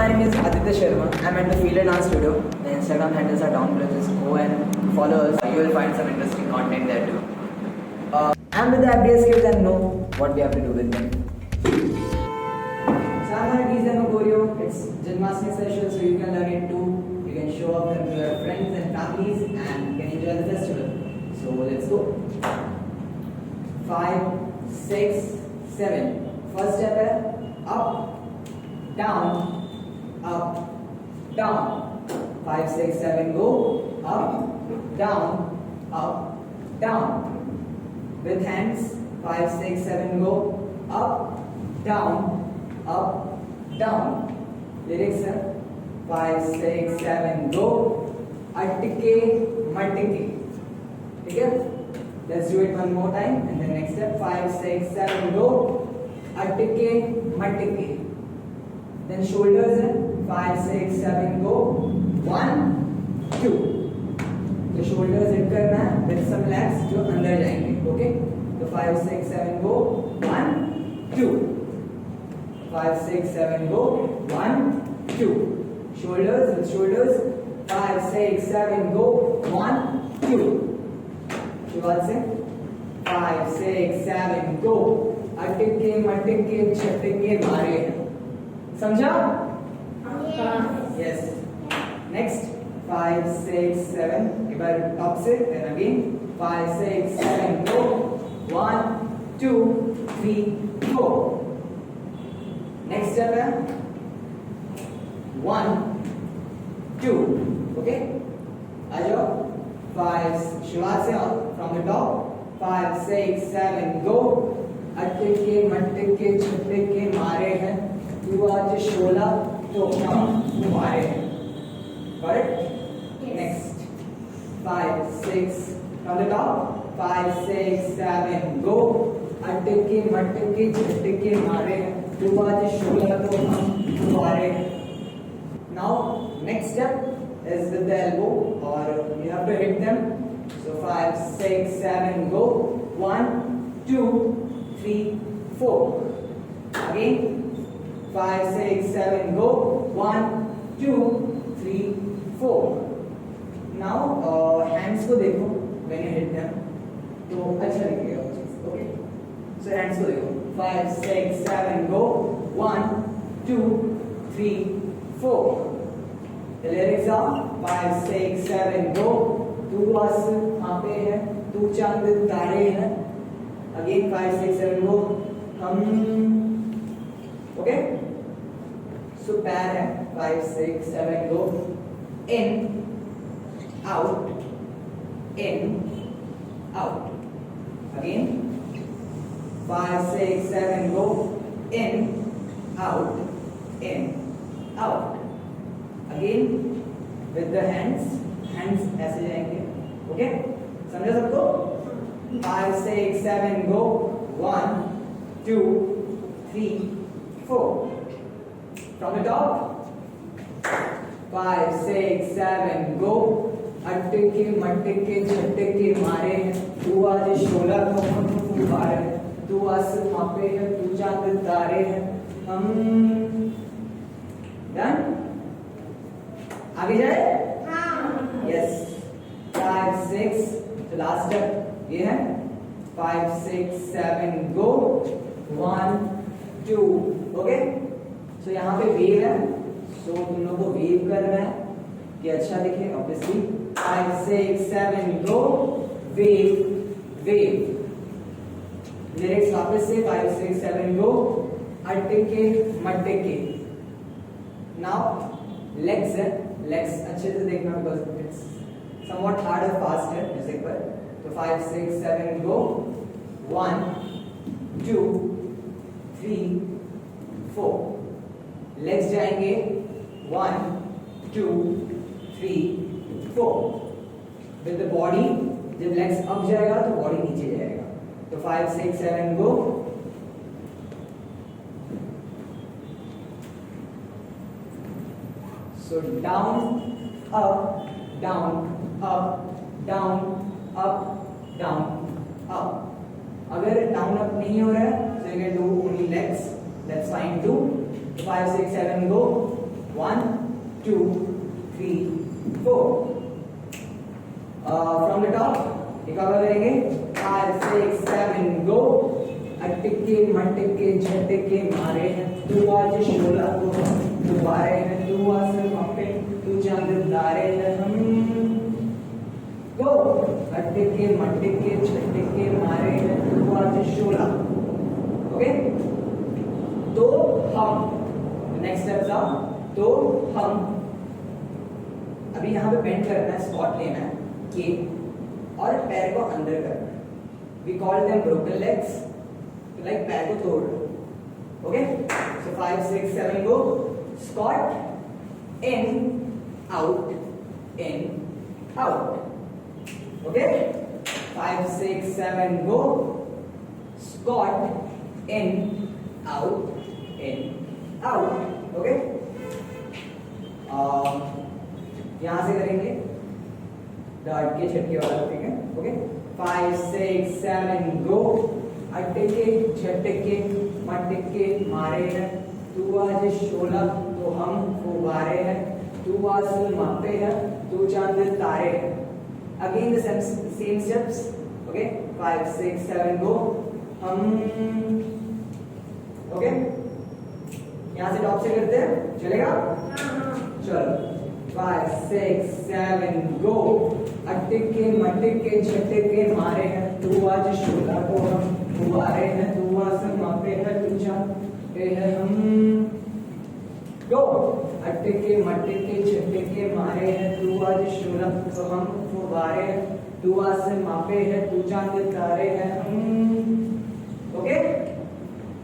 my name is Aditya Sharma. I'm at the Field and Dance Studio. The Instagram handles are down below. Just go and follow us. You will find some interesting content there too. I'm with the FDS kids and know what we have to do with them. So I'm going to teach them a choreo. It's Janmashtami special, so you can learn it too. You can show off them to your friends and families and can enjoy the festival. So let's go. 5, 6, 7. First step है up, down, up, down. 5, 6, 7, go up, down, up, down. With hands, 5, 6, 7, go up, down, down. Lyrics है 5, 6, 7, go. अटके मटके. ठीक है? Let's do it one more time and then next step 5, 6, 7, go. अटके मटके. Then shoulders है 5, 6, 7, go. 1, 2. तो shoulders hit करना है with some legs जो अंदर जाएंगे. Okay? तो 5, 6, 7, go. 1, 2. 5, 6, 7, go. 1, 2. Shoulders with shoulders. 5, 6, 7, go. 1, 2. शुरुआत से 5, 6, 7, go. अटके मटके छटके मारे. समझा? Yes. Next 5, 6, 7. एक बार टॉप से then again 5, 6, 7, go. 1, 2, 3, 4. Next step है 1, 2. Okay? आ जाओ. 5 शुरुआत से from the top. 5, 6, 7, go. अटके मटके छटके मारे हैं. तू आज शोला तो मारे हैं. Got it? Yes. Next 5, 6 from the top. 5, 6, 7, go. अटके मटके छटके मारे हैं. तू आज शोला तो मारे हैं. Now next step is with the elbow or you have to hit them. So 5, 6, 7, go. 1, 2, 3, 4. Again 5, 6, 7, go. 1, 2, 3, 4. Now hands को देखो when you hit them तो अच्छा लगेगा वो चीज. Okay? So hands को देखो. 5, 6, 7, go. 1, 2, 3, 4. The lyrics are 5, 6, 7, go. तू बस यहाँ पे है. तू चांद तारे है. Again 5, 6, 7, go. Okay? So पैर है 5, 6, 7, go. In, out, in, out. Again 5, 6, 7, go. In, out, out. Again with the hands ऐसे जाएंगे. Okay? समझा सबको? 5, 6, 7, go. 1, 2, 3, 4. From the top. 5, 6, 7, go. अटके मटके झटके मारे हैं. तू आज शोला तो मारे हैं. तू आसमां पे है. तू चांद तारे हैं. हम डन. आगे जाए. Yes. 5, 6. तो लास्ट स्टेप ये है. 5, 6, 7, go. 1, 2. ओके. सो यहाँ पे वेव है. सो तुम लोगों को वेव करना है कि अच्छा दिखे. Obviously 5, 6, 7, go. Wave wave. Lyrics वापस से 5, 6, 7, go. अटके मटके. नाउ लेग्स है. लेग्स अच्छे से देखना बिकॉज इट्स समवॉट हार्ड और फास्ट है म्यूजिक पर. तो 5, 6, 7, go. 1, 2, 3, 4. लेग्स जाएंगे 1, 2, 3, 4. विद द बॉडी जब लेग्स अप जाएगा तो बॉडी नीचे जाएगा. तो 5, 6, 7, go. So down, up, down, up, down, up, down, up. अगर down up नहीं हो रहा है, so you can do only legs. That's fine too. 5, 6, 7, go. 1 2 3 4 from the top एक और करेंगे 5 6 7 गो अटके मटके झटके मारे हैं तू आज शोला को तू बारे हैं तू आसमां पे तू चांद तारे हैं हम गो अटके मटके झटके मारे हैं तू आज शोला ओके तो हम नेक्स्ट स्टेप था तो हम अभी यहाँ पे बेंड करना है स्पॉट लेना है के और पैर को अंदर करना है we call them broken legs like पैर को तोड़ okay so 5 6 7 go squat in out okay 5 6 7 go squat in out okay यहां से करेंगे डॉट के छटके वाला ठीक है ओके 5 6 7 गो अटके झटके मटके मारे हैं तू आज शोला तो हम फुवारे हैं तू आसमां पे है तू चांद तारे हैं again the same steps okay 5 6 7 गो हम ओके यहां से टॉप से करते हैं चलेगा चलो 5 6 7 गो अटके मटके झटके मारे हैं तू आज शोला को हम फुवारे हैं तू आसमां पे है तू चांद पे है हम गो अटके मटके झटके मारे हैं तू आज शोला तो हम फुवारे हैं तू आसमां पे है तू चांद तारे हैं हम ओके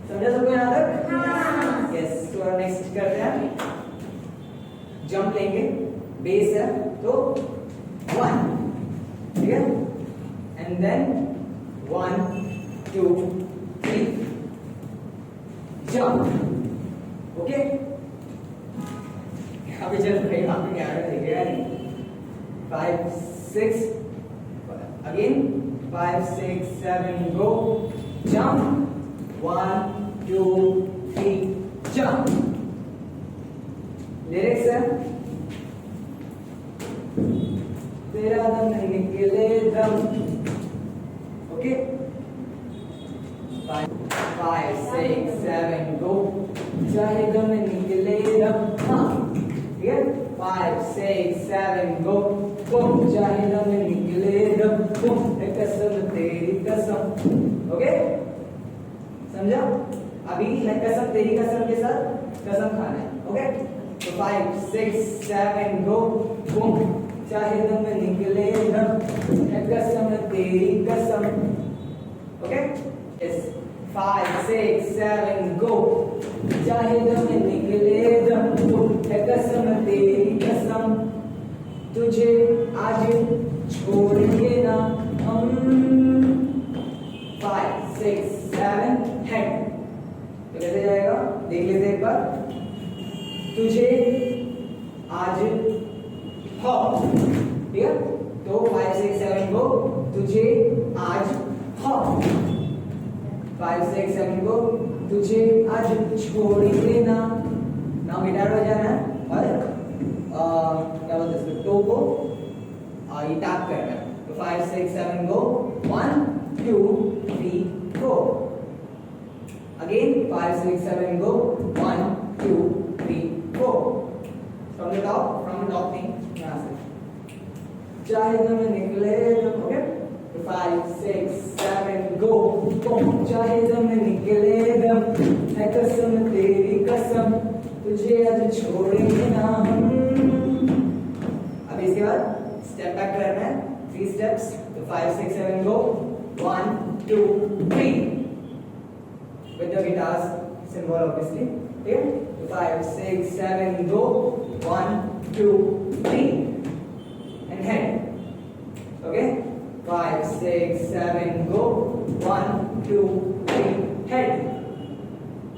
समझा सबको यहाँ तक यस तो नेक्स्ट करते हैं जंप लेंगे बेस है तो 1 ठीक है एंड देन 1 2 3 जंप ओके यहाँ पे चल रहे यहाँ पे क्या देखेगा नहीं 5 6 अगेन 5 6 7 गो जंप 1 2 3 जंप लिरिक्स है तेरा दम निकले दम ओके 5 6 7 गो चाहे दम निकले दम हाँ ठीक है 5 6 7 गो बम चाहे दम निकले दम बम कसम तेरी कसम ओके समझा अभी है कसम तेरी कसम के साथ कसम खाना है ओके तो 5 6 7 गो बम चाहे दम निकले दम कसम तेरी कसम ओके यस 5 6 7 गो चाहे दम निकले दम कसम तेरी कसम तुझे आज छोड़ेंगे ना हम 5 6 7 हेड तो कैसे जाएगा देख लेते एक बार तुझे आज हो ठीक है तो 5 6 7 गो तुझे आज हो 5 6 7 गो तुझे आज छोड़ेंगे ना ना गिटार बजाना है और क्या बोलते हैं टो को ये टैप करना है तो 5 6 7 गो 1 2 3 4 again 5 6 7 go 1 2 3 4 from the top thing यहाँ से चाहे दम निकले दम ओके 5 6 7 go चाहे दम निकले दम है कसम तेरी कसम तुझे आज छोड़ेंगे ना हम अब इसके बाद स्टेप बैक करना है 3 steps तो 5 6 7 go 1 2 3 with the guitars symbol obviously okay 5 6 7 go 1 2 3 and head okay 5 6 7 go 1 2 3 head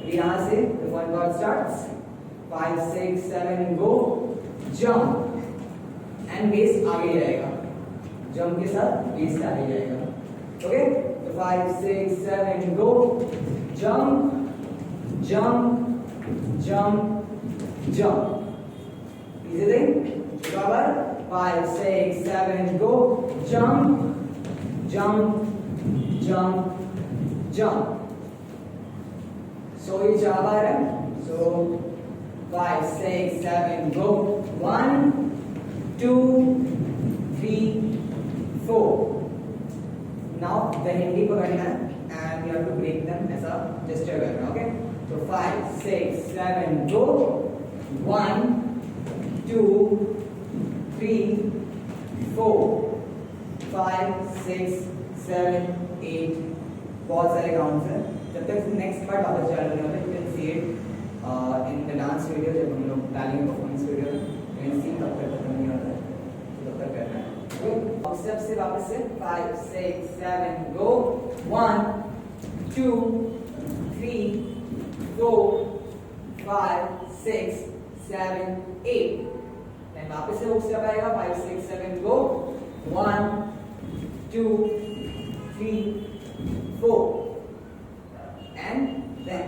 यहाँ से the one chord starts 5 6 7 go jump and bass आगे जाएगा jump के साथ bass आगे जाएगा okay 5 6 7 go jump jump jump jump Easy thing. Recover. 5, 6, 7, go. Jump, jump, jump, jump. So ये जवाब आ रहा है. So 5, 6, 7, go. 1, 2, 3, 4. Now the Hindi पकड़ना है and you have to break them ऐसा gesture करना. Okay. So 5, 6, 7, go. 1, 2, 3, 4, 5, 6, 7, 8. बहुत सारे काउंट्स हैं. जब तक नेक्स्ट पार्ट वापस चल रहे होते हैं, you can see it in the dance video जब हम लोग डालेंगे परफॉर्मेंस वीडियो में. You can see तब तक खत्म नहीं होता है. तब तक करना है. अब स्टेप से वापस से 5, 6, 7, go. 1, 2, 3, 4, 5, 6, 7, 8. Then वापस से वो स्टेप आएगा 5, 6, 7, go. 1, 2, 3, 4. And then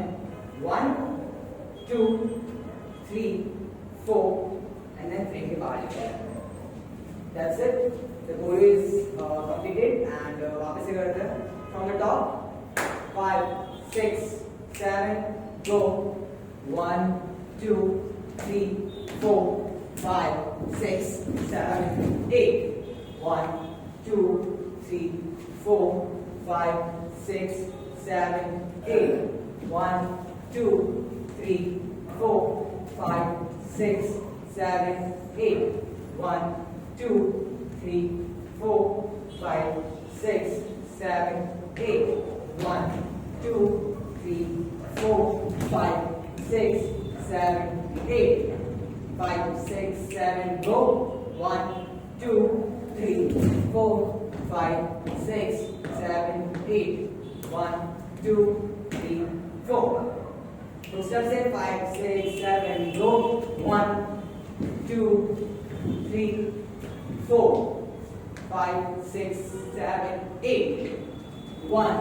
1, 2, 3, 4. And then bring it back. That's it. The goal is completed. And वापस से करते हैं from the top. 5, 6, 7, go. 1, 2, 3, 4, 5, 6, 7, 8. 1, 2, 3, 4, 5, 6, 7, 8. 1, 2, 3, 4, 5, 6, 7, 8. 1, 2, 3, 4, 5, 6, 7, 8. 1, 2, 3, 4, 5, 6, 7, 8. 5, 6, 7, go. 1, 2, 3, 4, 5, 6, 7, 8. 1, 2, 3, 4. So step say 5, 6, 7, go. 1, 2, 3, 4, 5, 6, 7, 8. 1,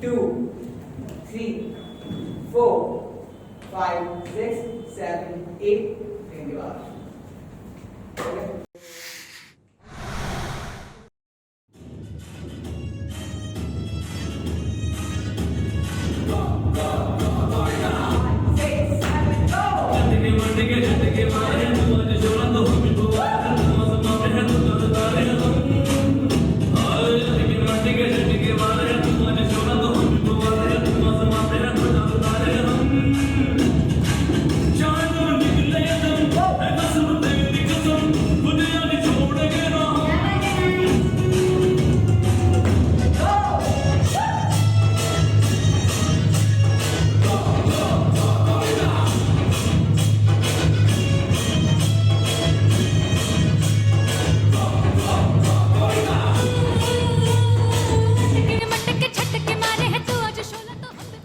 2, 3, 4, 5, 6, 7, 8. Thank you. Okay.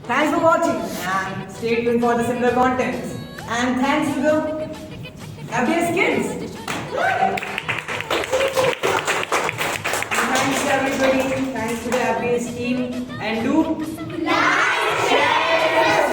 Thanks for watching and stay tuned for the similar content. And thanks to the FBS kids. Thanks to everybody. Thanks to the FBS team. And do like, share,